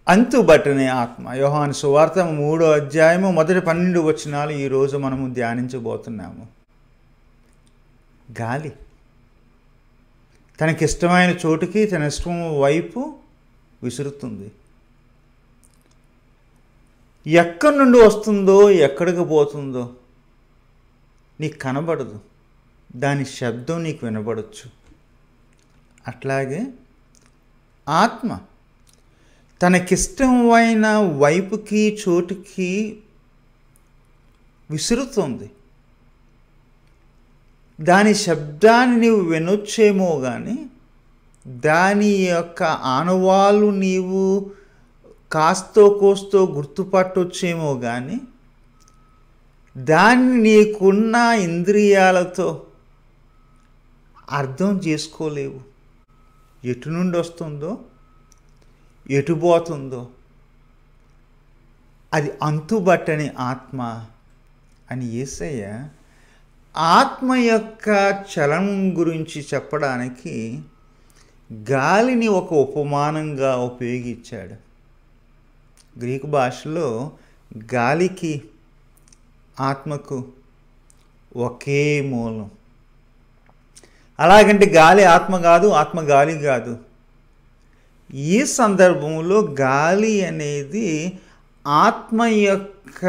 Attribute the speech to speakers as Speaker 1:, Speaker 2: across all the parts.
Speaker 1: అంతుబట్టని ఆత్మ. యోహాను సువార్త 3వ అధ్యాయము మొదటి 12 వచనాలు ఈరోజు మనము ధ్యానించబోతున్నాము. గాలి తనకిష్టమైన చోటుకి తన ఇష్టం వైపు విసురుతుంది. ఎక్కడి నుండి వస్తుందో ఎక్కడికి పోతుందో నీకు కనబడదు, దాని శబ్దం నీకు వినబడచ్చు. అట్లాగే ఆత్మ తనకిష్టమైన వైపుకి చోటుకి విసురుతుంది. దాని శబ్దాన్ని నీవు వినొచ్చేమో కానీ దాని యొక్క ఆనవాళ్ళు నీవు కాస్తో కోస్తో గుర్తుపట్టొచ్చేమో కానీ దాన్ని నీకున్న ఇంద్రియాలతో అర్థం చేసుకోలేవు. ఎటు నుండి వస్తుందో ఎటు పోతుందో అది అంతుబట్టని ఆత్మ అని యేసయ్య ఆత్మ యొక్క చలనం గురించి చెప్పడానికి గాలిని ఒక ఉపమానంగా ఉపయోగించాడు. గ్రీకు భాషలో గాలికి ఆత్మకు ఒకే మూలం. అలాగంటే గాలి ఆత్మ కాదు, ఆత్మ గాలి కాదు. ఈ సందర్భంలో గాలి అనేది ఆత్మ యొక్క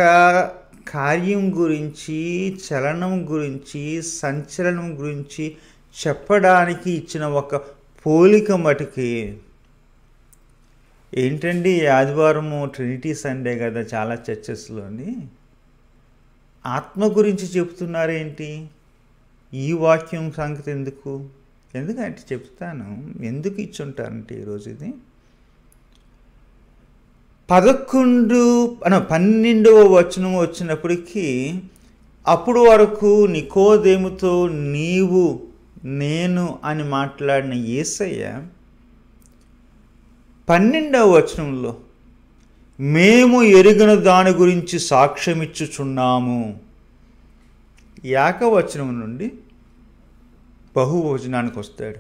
Speaker 1: కార్యం గురించి, చలనం గురించి, సంచలనం గురించి చెప్పడానికి ఇచ్చిన ఒక పోలిక మటుకి. ఏంటండి ఆదివారము ట్రినిటీ సండే కదా చాలా చర్చెస్లోని, ఆత్మ గురించి చెప్తున్నారేంటి? ఈ వాక్యం సంగతి ఎందుకంటే చెప్తాను ఎందుకు ఇచ్చుంటారంటే ఈరోజు ఇది 12వ వచనం వచ్చినప్పటికీ అప్పుడు వరకు నికోదేముతో నీవు నేను అని మాట్లాడిన యేసయ్య 12వ వచనంలో మేము ఎరిగిన దాని గురించి సాక్ష్యమిచ్చుచున్నాము. ఏకవచనం నుండి బహువచనానికి వస్తాడు.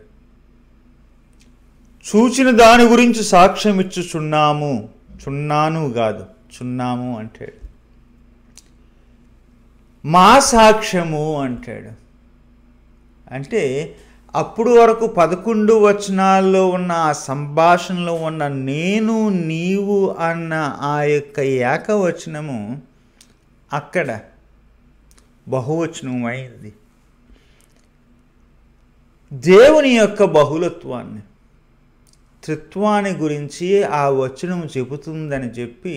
Speaker 1: చూచిన దాని గురించి సాక్ష్యం ఇచ్చుచున్నాము, చున్నాను కాదు చున్నాము అంటాడు. మా సాక్ష్యము అంటాడు. అంటే అప్పుడు వరకు 11 వచనాల్లో ఉన్న ఆ సంభాషణలో ఉన్న నేను నీవు అన్న ఆ యొక్క ఏకవచనము అక్కడ బహువచనం అయింది. దేవుని యొక్క బహుళత్వాన్ని, త్రిత్వాన్ని గురించి ఆ వచనం చెబుతుందని చెప్పి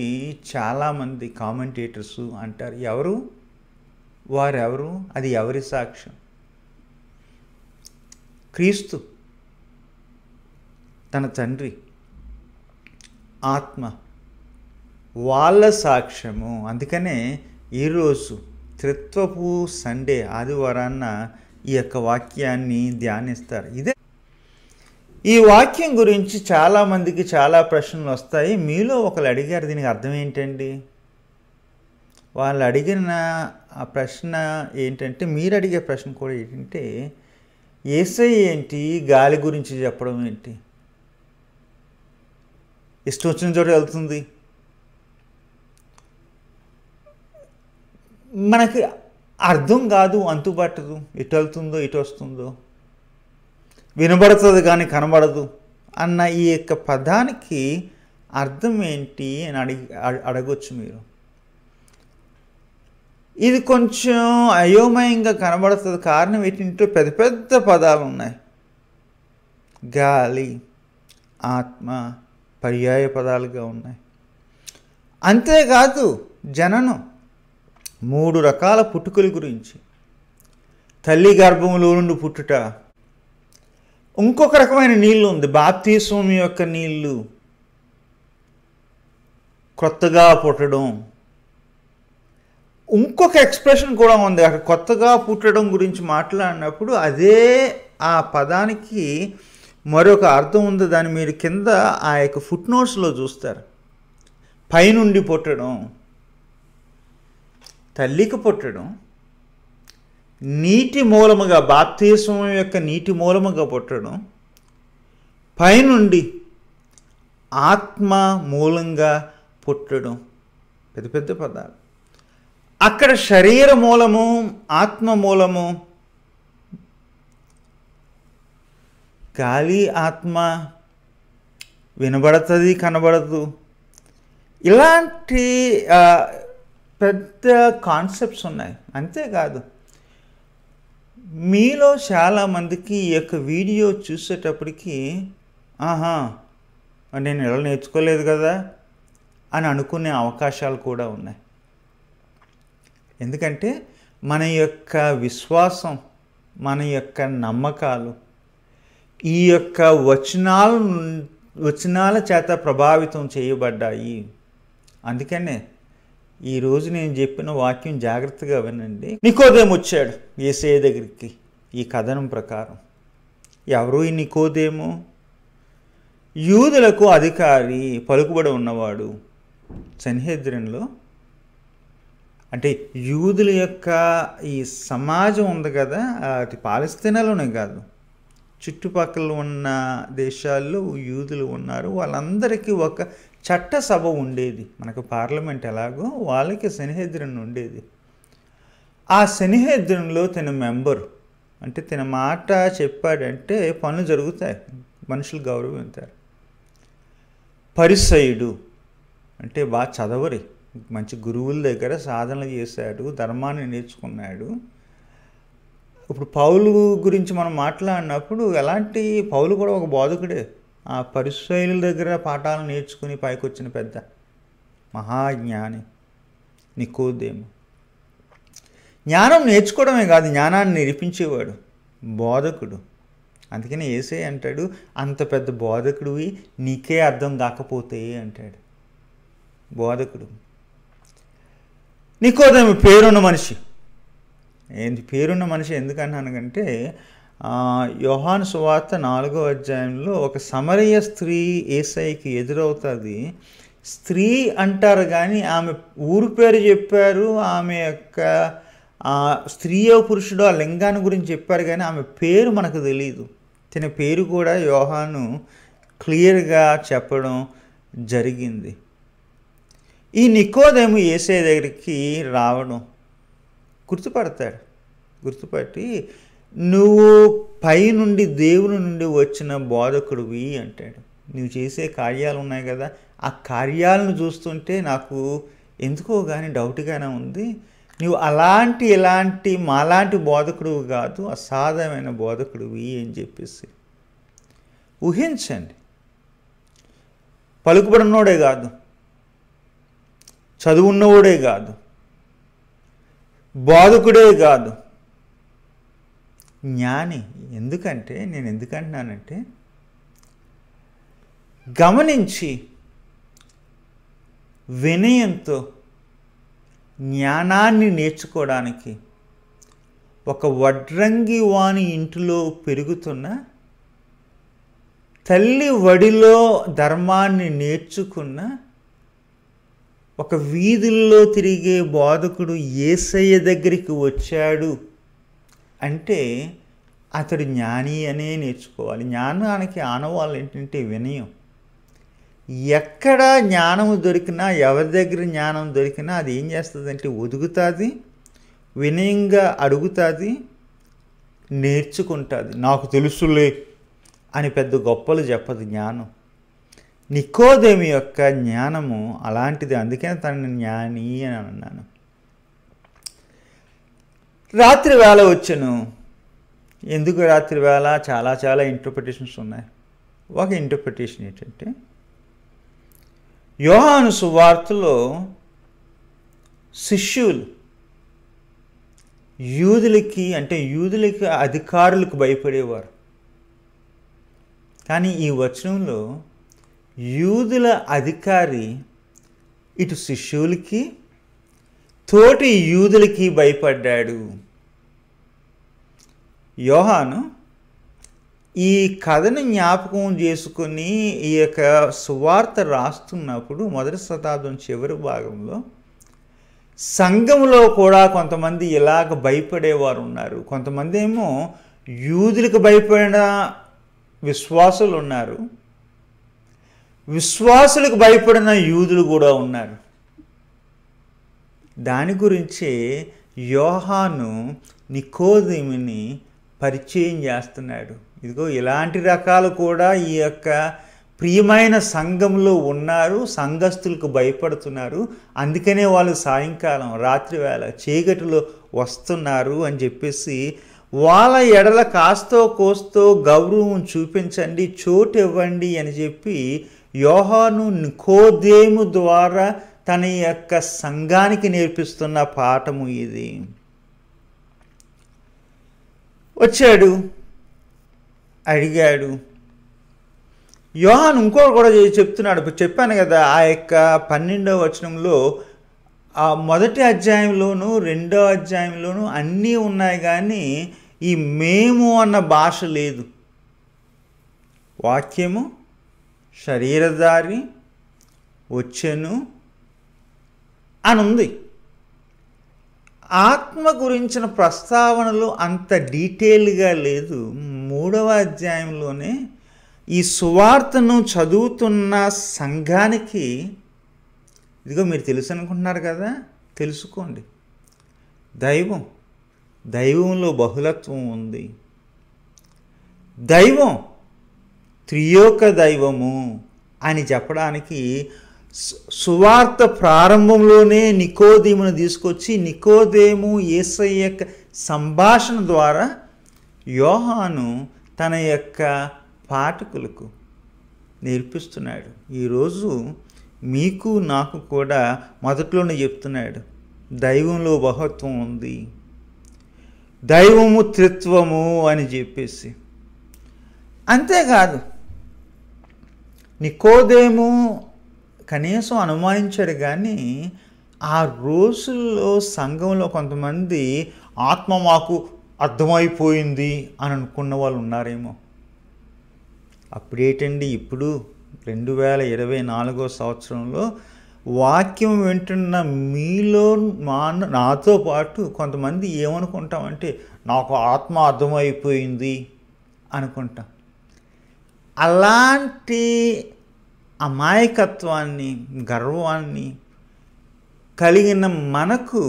Speaker 1: చాలామంది కామెంటేటర్స్ అంటారు. ఎవరు వారెవరు? అది ఎవరి సాక్ష్యం? క్రీస్తు, తన తండ్రి, ఆత్మ, వాళ్ళ సాక్ష్యము. అందుకనే ఈరోజు త్రిత్వపు సండే ఆదివారాన్న ఈ యొక్క వాక్యాన్ని ధ్యానిస్తారు. ఇదే ఈ వాక్యం గురించి చాలామందికి చాలా ప్రశ్నలు వస్తాయి. మీలో ఒకరు అడిగారు దీనికి అర్థం ఏంటండి? వాళ్ళు అడిగిన ఆ ప్రశ్న ఏంటంటే, మీరు అడిగే ప్రశ్న కూడా ఏంటంటే, యేసయ్య ఏంటి గాలి గురించి చెప్పడం ఏంటి? ఇష్టం వచ్చిన చోట వెళ్తుంది. మనకి అర్థం కాదు, అంతుపట్టదు, ఇటు వెళ్తుందో ఇటు వస్తుందో, వినబడుతుంది కానీ కనబడదు అన్న ఈ యొక్క పదానికి అర్థం ఏంటి అని అడగొచ్చు మీరు. ఇది కొంచెం అయోమయంగా కనబడుతుంది. కారణం ఏంటంటే పెద్ద పెద్ద పదాలు ఉన్నాయి. గాలి, ఆత్మ పర్యాయ పదాలుగా ఉన్నాయి. అంతేకాదు జననం, 3 రకాల పుట్టుకల గురించి, తల్లి గర్భంలో నుండి పుట్టుట, ఇంకొక రకమైన నీళ్ళు ఉంది బాప్తిస్మం యొక్క నీళ్ళు, కొత్తగా పుట్టడం. ఇంకొక ఎక్స్ప్రెషన్ కూడా ఉంది అక్కడ. కొత్తగా పుట్టడం గురించి మాట్లాడినప్పుడు అదే ఆ పదానికి మరొక అర్థం ఉంది. దాన్ని మీరు కింద ఆ యొక్క ఫుట్ నోట్స్లో చూస్తారు. పైనుండి పుట్టడం, తల్లికి పుట్టడం, నీటి మూలముగా బాప్తిస్మం యొక్క నీటి మూలముగా పుట్టడం, పైనుండి ఆత్మ మూలంగా పుట్టడం, పెద్ద పెద్ద పదాలు. అక్కడ శరీర మూలము, ఆత్మ మూలము, గాలి ఆత్మ వినబడుతుంది, కనబడదు. ఇలాంటి పెద్ద కాన్సెప్ట్స్ ఉన్నాయి. అంతేకాదు, మీలో చాలామందికి ఈ యొక్క వీడియో చూసేటప్పటికి ఆహా నేను ఇలా నేర్చుకోలేదు కదా అని అనుకునే అవకాశాలు కూడా ఉన్నాయి. ఎందుకంటే మన యొక్క విశ్వాసం, మన యొక్క నమ్మకాలు ఈ యొక్క వచనాల చేత ప్రభావితం చేయబడ్డాయి. అందుకనే ఈరోజు నేను చెప్పిన వాక్యం జాగ్రత్తగా వినండి. నికోదేము వచ్చాడు యేసయ్య దగ్గరికి. ఈ కథనం ప్రకారం ఎవరు ఈ నికోదేము? యూదులకు అధికారి, పలుకుబడి ఉన్నవాడు. సన్హెద్రిన్లో అంటే యూదుల యొక్క ఈ సమాజం ఉంది కదా, అది పాలస్తీనాలోనే కాదు, చుట్టుపక్కల ఉన్న దేశాల్లో యూదులు ఉన్నారు. వాళ్ళందరికీ ఒక చట్టసభ ఉండేది. మనకు పార్లమెంట్ ఎలాగో వాళ్ళకి సన్హెద్రిన్ ఉండేది. ఆ సన్హెద్రిన్లో తన మెంబరు, అంటే తన మాట చెప్పాడంటే పనులు జరుగుతాయి, మనుషులు గౌరవించారు. పరిసయుడు అంటే బాగా చదవరి, మంచి గురువుల దగ్గర సాధనలు చేశాడు, ధర్మాన్ని నేర్చుకున్నాడు. ఇప్పుడు పౌలు గురించి మనం మాట్లాడినప్పుడు ఎలాంటి, పౌలు కూడా ఒక బోధకుడే. ఆ పరిసయ్యుల దగ్గర పాఠాలు నేర్చుకుని పైకి వచ్చిన పెద్ద మహాజ్ఞాని నికోదేము. జ్ఞానం నేర్చుకోవడమే కాదు, జ్ఞానాన్ని నిరూపించేవాడు, బోధకుడు. అందుకని యేసయ్య అంటాడు, అంత పెద్ద బోధకుడివి నీకే అర్థం కాకపోతే అంటాడు. బోధకుడు. నికోదేము పేరున్న మనిషి. ఏంటి పేరున్న మనిషి ఎందుకన్నానంటే, యోహాను సువార్త 4వ అధ్యాయంలో ఒక సమరయ స్త్రీ యేసయ్యకి ఎదురవుతుంది. స్త్రీ అంటారు కానీ ఆమె ఊరు పేరు చెప్పారు, ఆమె యొక్క స్త్రీయో పురుషుడో ఆ లింగాన్ని గురించి చెప్పారు కానీ ఆమె పేరు మనకు తెలియదు. తన పేరు కూడా యోహాను క్లియర్గా చెప్పడం జరిగింది. ఈ నికోదేము యేసయ్య దగ్గరికి రావడం గుర్తుపడతాడు. గుర్తుపట్టి నువ్వు పైనుండి దేవుని నుండి వచ్చిన బోధకుడివి అంటాడు. నువ్వు చేసే కార్యాలు ఉన్నాయి కదా, ఆ కార్యాలను చూస్తుంటే నాకు ఎందుకో కానీ డౌట్గానే ఉంది. నువ్వు ఇలాంటి మాలాంటి బోధకుడివి కాదు, అసాధ్యమైన బోధకుడివి అని చెప్పేసి ఊహించండి. పలుకుబడినోడే కాదు, చదువున్నవాడే కాదు, బోధకుడే కాదు, జ్ఞాని. ఎందుకంటే నేను ఎందుకంటున్నానంటే, గమనించి వినయంతో జ్ఞానాన్ని నేర్చుకోవడానికి ఒక వడ్రంగి వాని ఇంటిలో పెరుగుతున్న, తల్లి వడిలో ధర్మాన్ని నేర్చుకున్న, ఒక వీధుల్లో తిరిగే బోధకుడు యేసయ్య దగ్గరికి వచ్చాడు అంటే అతడు జ్ఞాని అనే నేర్చుకోవాలి. జ్ఞానానికి ఆనవాళ్ళు ఏంటంటే వినయం. ఎక్కడ జ్ఞానము దొరికినా, ఎవరి దగ్గర జ్ఞానం దొరికినా అది ఏం చేస్తుందంటే ఒదుగుతుంది, వినయంగా అడుగుతుంది, నేర్చుకుంటుంది. నాకు తెలుసులే అని పెద్ద గొప్పలు చెప్పదు జ్ఞానం. నికోదేము యొక్క జ్ఞానము అలాంటిది. అందుకని తనని జ్ఞాని అని అన్నాను. రాత్రి వేళ వచ్చాను. ఎందుకు రాత్రి వేళ? చాలా ఇంటర్ప్రిటేషన్స్ ఉన్నాయి. ఒక ఇంటర్ప్రిటేషన్ ఏంటంటే, యోహాను సువార్తలో శిష్యులు యూదులకి అధికారులకు భయపడేవారు. కానీ ఈ వచనంలో యూదుల అధికారి ఇటు శిష్యులకి తోటి యూదులకి భయపడ్డాడు. యోహాను ఈ కథను జ్ఞాపకం చేసుకుని ఈ యొక్క సువార్త రాస్తున్నప్పుడు మొదటి శతాబ్దం చివరి భాగంలో సంఘంలో కూడా కొంతమంది ఇలాగ భయపడేవారు ఉన్నారు. కొంతమంది ఏమో యూదులకు భయపడిన విశ్వాసులు ఉన్నారు. విశ్వాసులకు భయపడిన యూదులు కూడా ఉన్నారు. దాని గురించే యోహాను నికోదేముని పరిచయం చేస్తున్నాడు. ఇదిగో ఇలాంటి రకాలు కూడా ఈ యొక్క ప్రియమైన సంఘంలో ఉన్నారు, సంఘస్థులకు భయపడుతున్నారు, అందుకనే వాళ్ళు సాయంకాలం రాత్రి వేళ చీకటిలో వస్తున్నారు అని చెప్పేసి వాళ్ళ ఎడల కాస్తో కోస్తో గౌరవం చూపించండి, చోటు ఇవ్వండి అని చెప్పి యోహాను నికోదేము ద్వారా తన యొక్క సంఘానికి నేర్పిస్తున్న పాఠము ఇది. వచ్చాడు, అడిగాడు. యోహాను ఇంకోటి కూడా చెప్తున్నాడు. చెప్పాను కదా, ఆ యొక్క 12వ వచనంలో ఆ మొదటి అధ్యాయంలోనూ 2వ అధ్యాయంలోనూ అన్నీ ఉన్నాయి, కానీ ఈ మేము అన్న భాష లేదు. వాక్యము శరీరధారి వచ్చెను అని ఉంది. ఆత్మ గురించిన ప్రస్తావనలు అంత డీటెయిల్గా లేదు. 3వ అధ్యాయంలోనే ఈ సువార్తను చదువుతున్న సంఘానికి, ఇదిగో మీరు తెలుసు అనుకుంటున్నారు కదా, తెలుసుకోండి, దైవంలో బహుళత్వం ఉంది. దైవం త్రియోక దైవము అని చెప్పడానికి సువార్త ప్రారంభంలోనే నికోదేమును తీసుకొచ్చి నికోదేము యేసయ్య యొక్క సంభాషణ ద్వారా యోహాను తన యొక్క పాఠకులకు నేర్పిస్తున్నాడు. ఈరోజు మీకు నాకు కూడా మొదట్లోనే చెప్తున్నాడు, దైవంలో బహుత్వం ఉంది, దైవము త్రిత్వము అని చెప్పేసి. అంతేకాదు, నికోదేము కనీసం అనుమానించాడు, కానీ ఆ రోజుల్లో సంఘంలో కొంతమంది ఆత్మ మాకు అర్థమైపోయింది అని అనుకున్న వాళ్ళు ఉన్నారేమో. అప్పుడేటండి, ఇప్పుడు 2024వ సంవత్సరంలో వాక్యం వింటున్న మీలో నాతో పాటు కొంతమంది ఏమనుకుంటామంటే నాకు ఆత్మ అర్థమైపోయింది అనుకుంటాం. అలాంటి అమాయకత్వాన్ని, గర్వాన్ని కలిగిన మనకు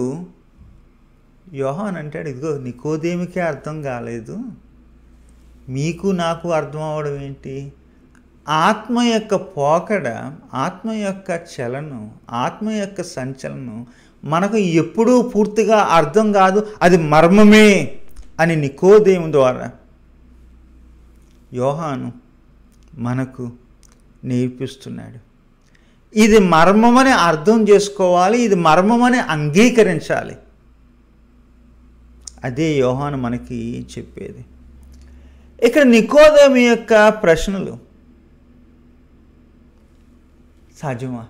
Speaker 1: యోహాను అంటాడు, ఇదిగో నికోదేముకే అర్థం కాలేదు, మీకు నాకు అర్థం అవ్వడం ఏంటి? ఆత్మ యొక్క పోకడ, ఆత్మ యొక్క చలనం, ఆత్మ యొక్క సంచలనం మనకు ఎప్పుడూ పూర్తిగా అర్థం కాదు, అది మర్మమే అని నికోదేము ద్వారా యోహాను మనకు నేర్పిస్తున్నాడు. ఇది మర్మమని అర్థం చేసుకోవాలి, ఇది మర్మమని అంగీకరించాలి. అదే యోహాను మనకి చెప్పేది. ఇక్కడ నికోదేము యొక్క ప్రశ్నలు, సాధ్యమా?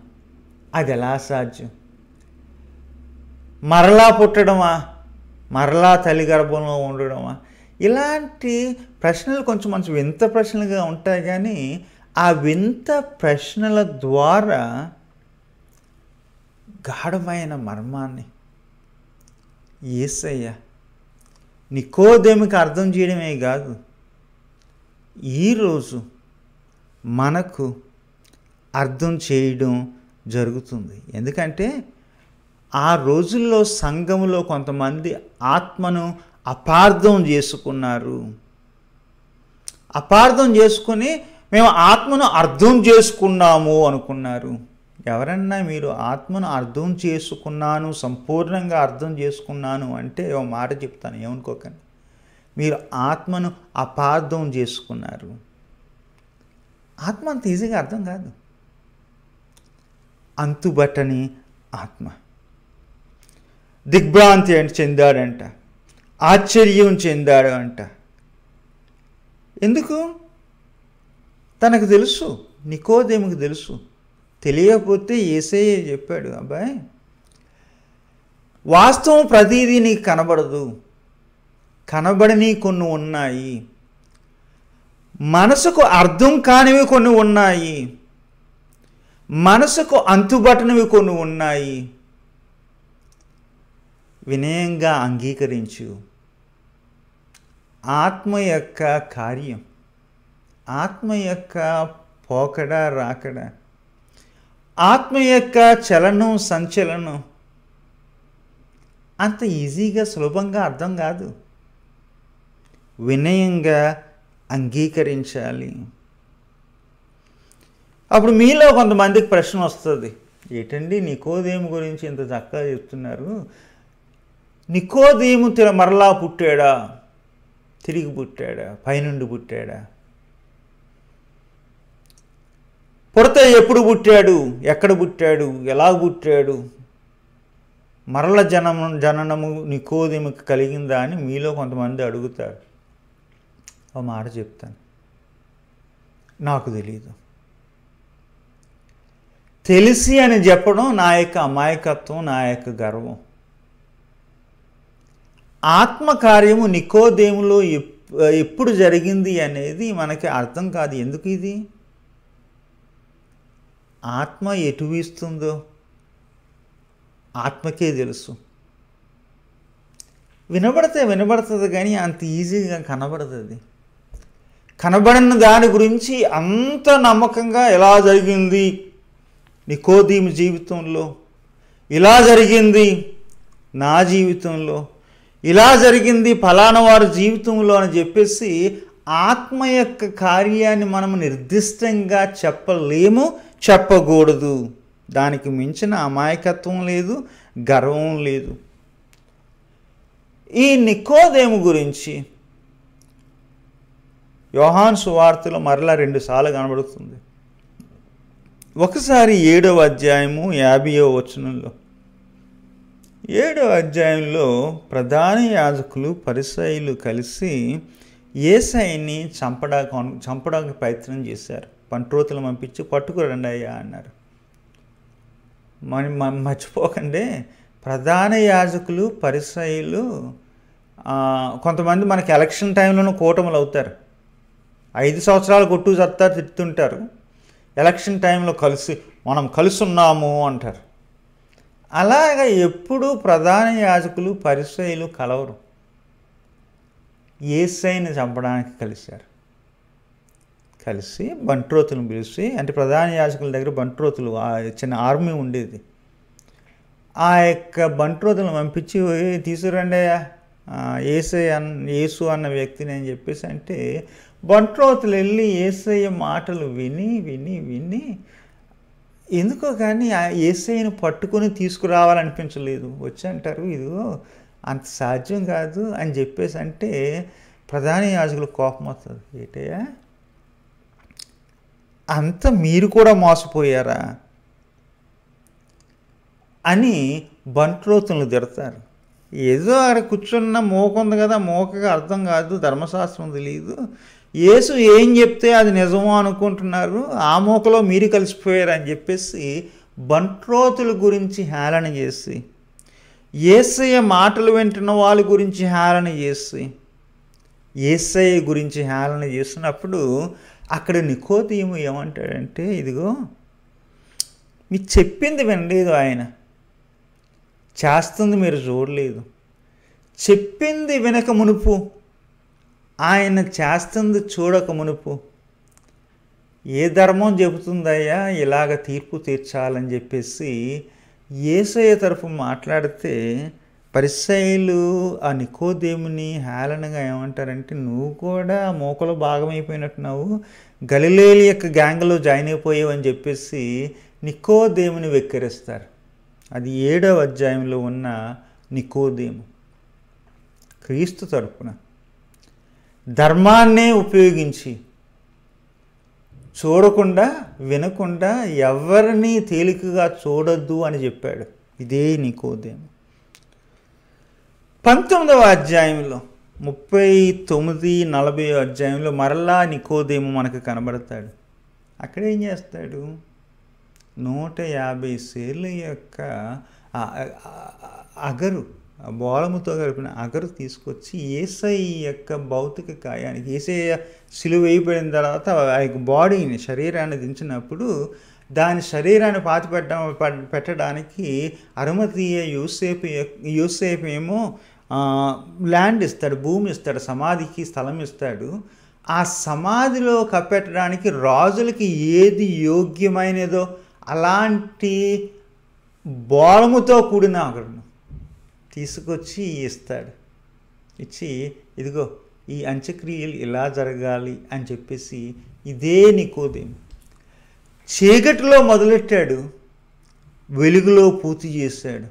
Speaker 1: అది ఎలా సాధ్యం? మరలా పుట్టడమా? మరలా తల్లి గర్భంలో ఉండడమా? ఇలాంటి ప్రశ్నలు కొంచెం వింత ప్రశ్నలుగా ఉంటాయి, కానీ ఆ వింత ప్రశ్నల ద్వారా గాఢమైన మర్మాన్ని యేసయ్య నికోదేముకి అర్థం చేయడమే కాదు, ఈరోజు మనకు అర్థం చేయడం జరుగుతుంది. ఎందుకంటే ఆ రోజుల్లో సంఘములో కొంతమంది ఆత్మను అపార్థం చేసుకున్నారు. అపార్థం చేసుకుని మేము ఆత్మను అర్థం చేసుకున్నాము అనుకున్నారు. ఎవరన్నా మీరు ఆత్మను అర్థం చేసుకున్నాను, సంపూర్ణంగా అర్థం చేసుకున్నాను అంటే ఒక మాట చెప్తాను, ఏమనుకోకండి, మీరు ఆత్మను అపార్థం చేసుకున్నారు. ఆత్మ అంత ఈజీగా అర్థం కాదు. అంతుబట్టని ఆత్మ. దిగ్భ్రాంతి చెందాడంట, ఆశ్చర్యం చెందాడు అంట. ఎందుకు? తనకు తెలుసు, నికోదేముకి తెలుసు. తెలియకపోతే యేసయ్య చెప్పాడు, అబ్బాయి వాస్తవం ప్రతిదీ నీకు కనబడదు, కనబడని కొన్ని ఉన్నాయి, మనసుకు అర్థం కానివి కొన్ని ఉన్నాయి, మనసుకు అంతుబట్టనివి కొన్ని ఉన్నాయి. వినయంగా అంగీకరించు. ఆత్మ యొక్క కార్యం, ఆత్మ యొక్క పోకడ రాకడ ఆత్మ యొక్క చలనం సంచలనం అంత ఈజీగా సులభంగా అర్థం కాదు. వినయంగా అంగీకరించాలి. అప్పుడు మీలో కొంతమందికి ప్రశ్న వస్తుంది, ఏంటండి నికోదేము గురించి ఇంత చక్కగా చెప్తున్నారు, నికోదేము మరలా పుట్టాడా, తిరిగి పుట్టాడా, పైనుండి పుట్టాడా, పుడితే ఎప్పుడు పుట్టాడు, ఎక్కడ పుట్టాడు, ఎలా పుట్టాడు, మరల జననము నికోదేముకి కలిగిందా అని మీలో కొంతమంది అడుగుతారు. ఒక మాట చెప్తాను, నాకు తెలీదు. తెలిసి అని చెప్పడం నా యొక్క అమాయకత్వం, నా యొక్క గర్వం. ఆత్మకార్యము నికోదేములో ఎప్పుడు జరిగింది అనేది మనకి అర్థం కాదు. ఎందుకు ఇది? ఆత్మ ఎటు వీస్తుందో ఆత్మకే తెలుసు. వినబడుతుంది కానీ అంత ఈజీగా కనబడదు. అది కనబడిన దాని గురించి అంత నమ్మకంగా ఎలా జరిగింది నికోదేము జీవితంలో, ఇలా జరిగింది నా జీవితంలో, ఇలా జరిగింది ఫలానా వారి జీవితంలో అని చెప్పేసి ఆత్మ యొక్క కార్యాన్ని మనం నిర్దిష్టంగా చెప్పలేము, చెప్పకూడదు. దానికి మించిన అమాయకత్వం లేదు, గర్వం లేదు. ఈ నికోదేము గురించి యోహాను సువార్తలో మరలా 2 సార్లు కనబడుతుంది. ఒకసారి 7వ అధ్యాయము 50వ వచనంలో. 7వ అధ్యాయంలో ప్రధాన యాజకులు పరిసయ్యులు కలిసి యేసయ్యని చంపడానికి ప్రయత్నం చేశారు. పంట్రోతులు పంపించి పట్టుకురండి అయ్యా అన్నారు. మర్చిపోకండి, ప్రధాన యాజకులు పరిసయ్యులు కొంతమంది మనకి ఎలక్షన్ టైంలోనూ కూటములు అవుతారు. 5 సంవత్సరాలు కొట్టు చత్తారు, తిట్టుతుంటారు. ఎలక్షన్ టైంలో మనం కలిసి ఉన్నాము అంటారు. అలాగా ఎప్పుడూ ప్రధాన యాజకులు పరిసయ్యులు కలవరు. యేసయ్యని చంపడానికి కలిసి బంట్రోతులను పిలిచి, అంటే ప్రధాన యాజకుల దగ్గర బంట్రోతులు చిన్న ఆర్మీ ఉండేది. ఆ యొక్క బంట్రోతులను పంపించి తీసుకురండి యేసు అన్న వ్యక్తిని అని చెప్పేసి అంటే, బంట్రోతులు వెళ్ళి యేసయ్య మాటలు విని ఎందుకో కానీ ఆ యేసయ్యను పట్టుకొని తీసుకురావాలనిపించలేదు. వచ్చి అంటారు, ఇదిగో అంత సాధ్యం కాదు అని చెప్పేసి అంటే ప్రధాన యాజకులు కోపం వస్తుంది. ఏంటయ్యా, అంత మీరు కూడా మోసపోయారా అని బంట్రోతులను తిడతారు. ఏదో అక్కడ కూర్చున్న మోక ఉంది కదా, మోకగా అర్థం కాదు, ధర్మశాస్త్రం తెలియదు, యేసు ఏం చెప్తే అది నిజమో అనుకుంటున్నారు, ఆ మోకలో మీరు కలిసిపోయారు అని చెప్పేసి బంట్రోతుల గురించి హేళన చేసి, యేసయ్య మాటలు వింటున్న వాళ్ళ గురించి హేళన చేసి, యేసయ్య గురించి హేళన చేసినప్పుడు అక్కడ నికోదేము ఏమంటాడంటే, ఇదిగో మీరు చెప్పింది వినలేదు, ఆయన చేస్తుంది మీరు చూడలేదు. చెప్పింది వినక మునుపు, ఆయన చేస్తుంది చూడక మునుపు ఏ ధర్మం చెబుతుందయ్యా ఇలాగ తీర్పు తీర్చాలని చెప్పేసి యేసయ్య తరఫు మాట్లాడితే, పరిసయ్యులు ఆ నికోదేముని హేళనగా ఏమంటారంటే, నువ్వు కూడా మోకలో భాగమైపోయినట్టున్నావు, గలిలేలి యొక్క గ్యాంగ్లో జాయిన్ అయిపోయావు అని చెప్పేసి నికోదేముని వెక్కిరిస్తారు. అది 7వ అధ్యాయంలో ఉన్న నికోదేము క్రీస్తు తరపున ధర్మాన్నే ఉపయోగించి చూడకుండా వినకుండా ఎవరిని తేలికగా చూడొద్దు అని చెప్పాడు. ఇదే నికోదేము. 19వ అధ్యాయంలో 39-40 అధ్యాయంలో మరలా నికోదేము మనకు కనబడతాడు. అక్కడ ఏం చేస్తాడు? 150 సేర్ల యొక్క అగరు, బోళముతో కలిపిన అగరు తీసుకొచ్చి యేసయ్య యొక్క భౌతిక కాయానికి, యేసయ్య సిలువ వేయబడిన తర్వాత ఆ యొక్క బాడీని, శరీరాన్ని దించినప్పుడు దాని శరీరాన్ని పెట్టడానికి అరిమతీయ యోసేపు ఏమో ల్యాండ్ ఇస్తాడు, భూమి ఇస్తాడు, సమాధికి స్థలం ఇస్తాడు. ఆ సమాధిలో కప్పెట్టడానికి రాజులకి ఏది యోగ్యమైనదో అలాంటి బోళముతో కూడిన ఒకడును తీసుకొచ్చి ఇస్తాడు. ఇచ్చి ఇదిగో ఈ అంత్యక్రియలు ఇలా జరగాలి అని చెప్పేసి ఇదే నికోదేము చీకటిలో మొదలెట్టాడు, వెలుగులో పూర్తి చేశాడు.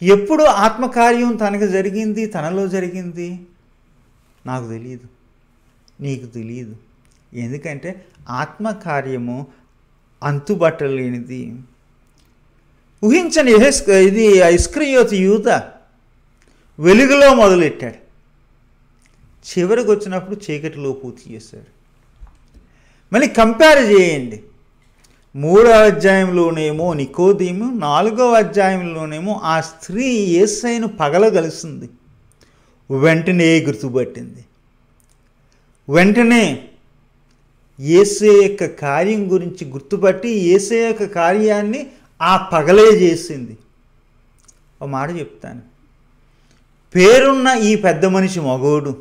Speaker 1: ఎప్పుడు ఆత్మకార్యం తనకు జరిగింది, తనలో జరిగింది నాకు తెలియదు, నీకు తెలియదు. ఎందుకంటే ఆత్మకార్యము అంతుబట్టలేనిది. ఊహించని ఇది ఇస్కరియోతు యూద వెలుగులో మొదలెట్టాడు, చివరికి వచ్చినప్పుడు చీకటిలో పూర్తి చేశాడు. మళ్ళీ కంపేర్ చేయండి. 3వ అధ్యాయంలోనేమో నికోదేము, 4వ అధ్యాయంలోనేమో ఆ స్త్రీ యేసయ్యను పగలగలిసింది, వెంటనే గుర్తుపట్టింది. వెంటనే యేసయ్య యొక్క కార్యం గురించి గుర్తుపట్టి యేసయ్య యొక్క కార్యాన్ని ఆ పగలే చేసింది. ఒక మాట చెప్తాను, పేరున్న ఈ పెద్ద మనిషి మగోడు,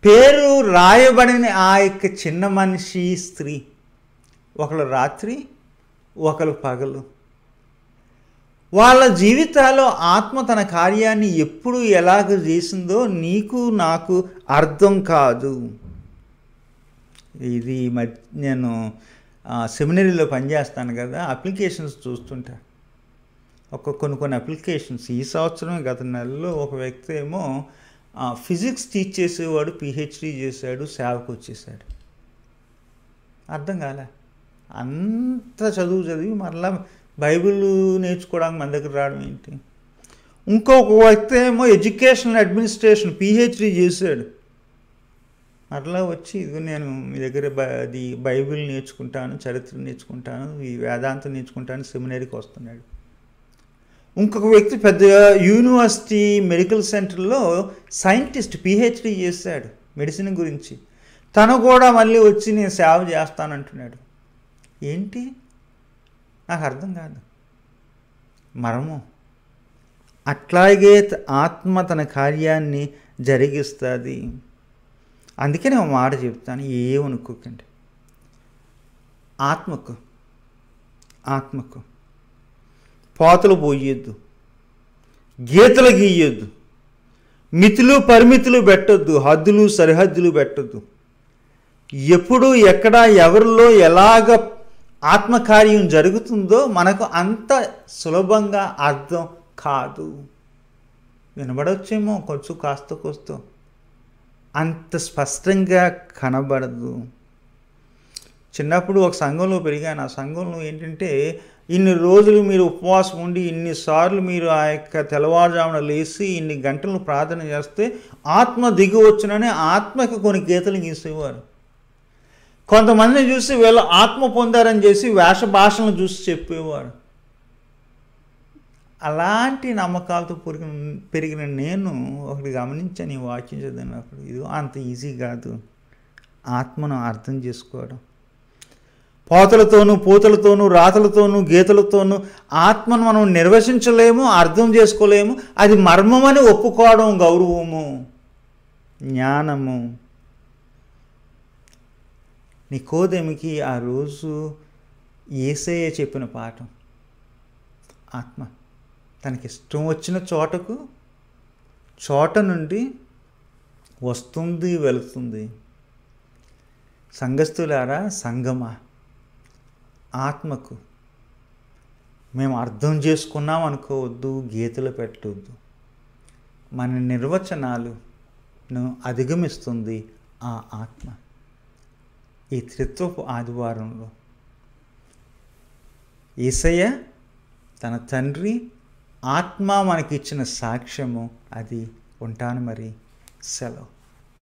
Speaker 1: పేరు రాయబడిన ఆ యొక్క చిన్న మనిషి స్త్రీ, ఒకరు రాత్రి ఒకరు పగలు. వాళ్ళ జీవితాల్లో ఆత్మ తన కార్యాన్ని ఎప్పుడు ఎలాగ చేసిందో నీకు నాకు అర్థం కాదు. ఇది నేను సెమినరీలో పనిచేస్తాను కదా, అప్లికేషన్స్ చూస్తుంటా. కొన్ని అప్లికేషన్స్ ఈ సంవత్సరం గత నెలలో ఒక వ్యక్తి ఏమో ఫిజిక్స్ టీచ్ చేసేవాడు, పిహెచ్డి చేశాడు, సేవకు వచ్చేసాడు. అర్థం కాలే, అంత చదివి మరలా బైబిల్ నేర్చుకోవడానికి మన దగ్గర రావడం ఏంటి. ఇంకొక వ్యక్తి ఏమో ఎడ్యుకేషనల్ అడ్మినిస్ట్రేషన్ పిహెచ్డి చేశాడు, అట్లా వచ్చి ఇదిగో నేను మీ దగ్గర బైబిల్ నేర్చుకుంటాను, చరిత్ర నేర్చుకుంటాను, ఈ వేదాంతం నేర్చుకుంటాను, సెమినరీకి వస్తున్నాడు. ఇంకొక వ్యక్తి పెద్ద యూనివర్సిటీ మెడికల్ సెంటర్లో సైంటిస్ట్ పిహెచ్డి చేశాడు మెడిసిన్ గురించి, తను కూడా మళ్ళీ వచ్చి నేను సేవ చేస్తానంటున్నాడు. ఏంటి నాకు అర్థం కాదు. మరము అట్లాగే ఆత్మ తన కార్యాన్ని జరిగిస్తుంది. అందుకే నేను మాట చెప్తాను, ఏమనుకోకండి. ఆత్మకు పోతలు పోయొద్దు, గీతలు గీయొద్దు, మితులు పరిమితులు పెట్టొద్దు, హద్దులు సరిహద్దులు పెట్టొద్దు. ఎప్పుడు ఎక్కడ ఎవరిలో ఎలాగ ఆత్మకార్యం జరుగుతుందో మనకు అంత సులభంగా అర్థం కాదు. వినబడొచ్చేమో కొంచెం కాస్త కోస్తో, అంత స్పష్టంగా కనబడదు. చిన్నప్పుడు ఒక సంఘంలో పెరిగాను. ఆ సంఘంలో ఏంటంటే ఇన్ని రోజులు మీరు ఉపవాసం ఉండి ఇన్నిసార్లు మీరు ఆ యొక్క తెల్లవారుజామున లేచి ఇన్ని గంటలు ప్రార్థన చేస్తే ఆత్మ దిగి వచ్చునని ఆత్మకి కొన్ని గీతలు గీసేవారు. కొంతమందిని చూసి వీళ్ళు ఆత్మ పొందారని చేసి వేష భాషలను చూసి చెప్పేవారు. అలాంటి నమ్మకాలతో పెరిగిన నేను ఒకటి గమనించాను ఈ వాక్యం చదివినప్పుడు, ఇది అంత ఈజీ కాదు ఆత్మను అర్థం చేసుకోవడం. పోతలతోనూ పూతలతోనూ రాతలతోనూ గీతలతోనూ ఆత్మను మనం నిర్వచించలేము, అర్థం చేసుకోలేము. అది మర్మమని ఒప్పుకోవడం గౌరవము, జ్ఞానము. నికోదేముకి ఆ రోజు యేసయ్య చెప్పిన పాఠం, ఆత్మ తనకిష్టం వచ్చిన చోట నుండి వస్తుంది వెళుతుంది. సంఘస్థులారా, సంగమా, ఆత్మకు మేము అర్థం చేసుకున్నాం అనుకోవద్దు, గీతలు పెట్టవద్దు. మన నిర్వచనాలను అధిగమిస్తుంది ఆ ఆత్మ. ఈ త్రిత్వపు ఆదివారంలో యేసయ్య తన తండ్రి ఆత్మ మనకిచ్చిన సాక్ష్యము అది. ఉంటాను మరి, సెలవు.